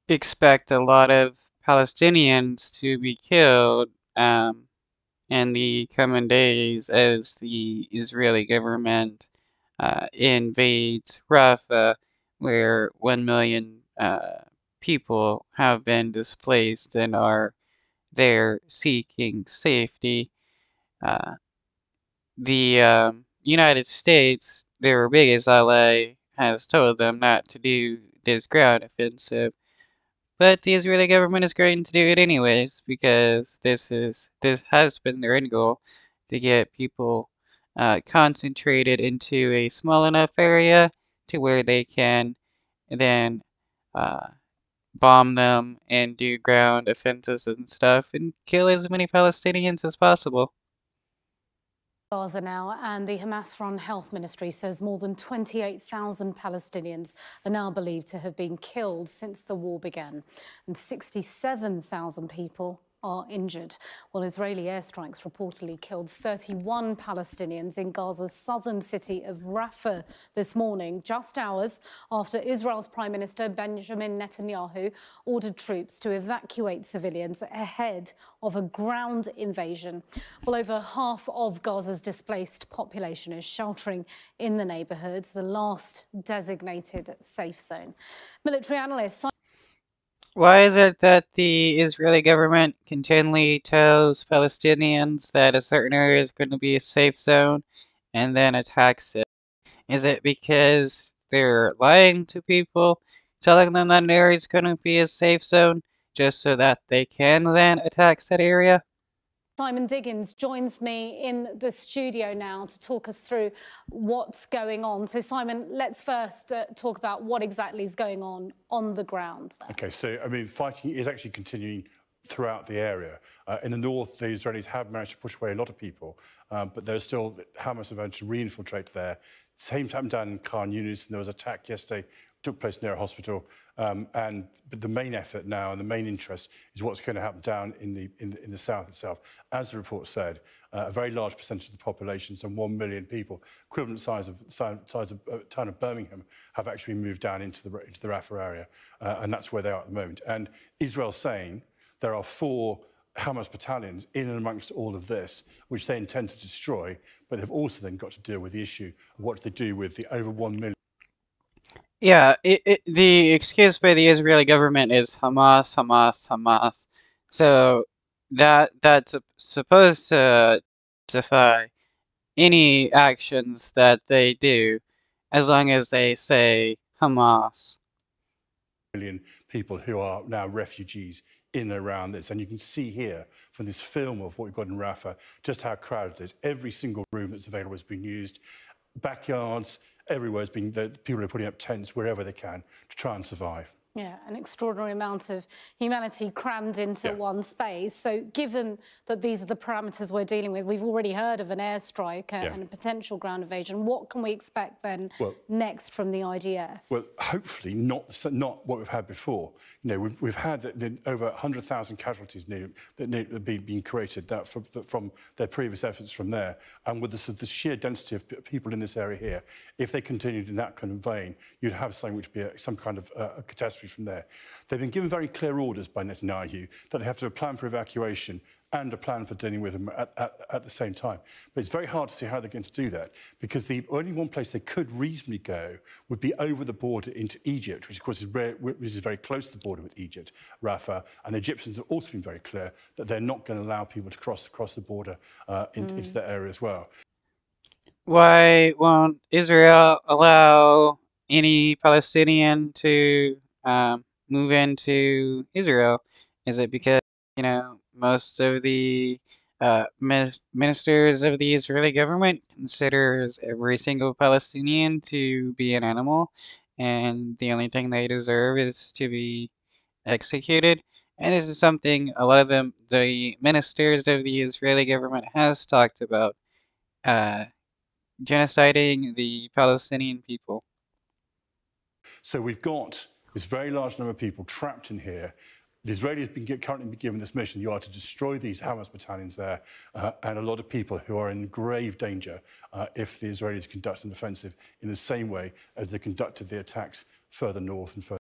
expect a lot of Palestinians to be killed in the coming days as the Israeli government invades Rafah, where 1 million people have been displaced and are there seeking safety. Uh, the United States, their biggest ally, has told them not to do this ground offensive. But the Israeli government is going to do it anyways because this has been their end goal, to get people concentrated into a small enough area to where they can then uh, bomb them and do ground offenses and stuff and kill as many Palestinians as possible. Gaza now, and the Hamas Foreign Health Ministry says more than 28,000 Palestinians are now believed to have been killed since the war began, and 67,000 people are injured. Well, Israeli airstrikes reportedly killed 31 Palestinians in Gaza's southern city of Rafah this morning, just hours after Israel's Prime Minister Benjamin Netanyahu ordered troops to evacuate civilians ahead of a ground invasion. Well, over half of Gaza's displaced population is sheltering in the neighbourhoods, the last designated safe zone. Military analysts. Why is it that the Israeli government continually tells Palestinians that a certain area is going to be a safe zone and then attacks it? Is it because they're lying to people, telling them that an area is going to be a safe zone just so that they can then attack said area? Simon Diggins joins me in the studio now to talk us through what's going on. So, Simon, let's first talk about what exactly is going on the ground there. OK, so, I mean, fighting is actually continuing throughout the area. In the north, the Israelis have managed to push away a lot of people, but there's still Hamas have managed to re-infiltrate there. Same happened down in Khan Yunis, and there was an attack yesterday, took place near a hospital. But the main effort now and the main interest is what's going to happen down in the south itself. As the report said, a very large percentage of the population, some 1 million people, equivalent size of town of Birmingham, have actually moved down into the Rafah area, and that's where they are at the moment. And Israel's saying there are 4 Hamas battalions in and amongst all of this, which they intend to destroy, but they've also then got to deal with the issue of what they do with the over 1 million. Yeah, the excuse by the Israeli government is Hamas, Hamas, Hamas. So that's supposed to justify any actions that they do as long as they say Hamas. Million people who are now refugees in and around this. And you can see here from this film of what we've got in Rafah just how crowded it is. Every single room that's available has been used. Backyards, everywhere has been, people are putting up tents wherever they can to try and survive. Yeah, an extraordinary amount of humanity crammed into one space. So given that these are the parameters we're dealing with, we've already heard of an airstrike and a potential ground invasion. What can we expect then next from the IDF? Well, hopefully not what we've had before. You know, we've had over 100,000 casualties that have been created from their previous efforts from there. And with the sheer density of people in this area here, if they continued in that kind of vein, you'd have something which would be some kind of a catastrophe from there. They've been given very clear orders by Netanyahu that they have to have a plan for evacuation and a plan for dealing with them at the same time. But it's very hard to see how they're going to do that, because the only one place they could reasonably go would be over the border into Egypt, which of course is very close to the border with Egypt, Rafah. And the Egyptians have also been very clear that they're not going to allow people to cross the border into that area as well. Why won't Israel allow any Palestinian to move into Israel? Is it because, most of the ministers of the Israeli government considers every single Palestinian to be an animal, and the only thing they deserve is to be executed? And this is something a lot of the ministers of the Israeli government has talked about, genociding the Palestinian people. So we've got this very large number of people trapped in here. The Israelis have currently been given this mission. You are to destroy these Hamas battalions there, and a lot of people who are in grave danger if the Israelis conduct an offensive in the same way as they conducted the attacks further north and further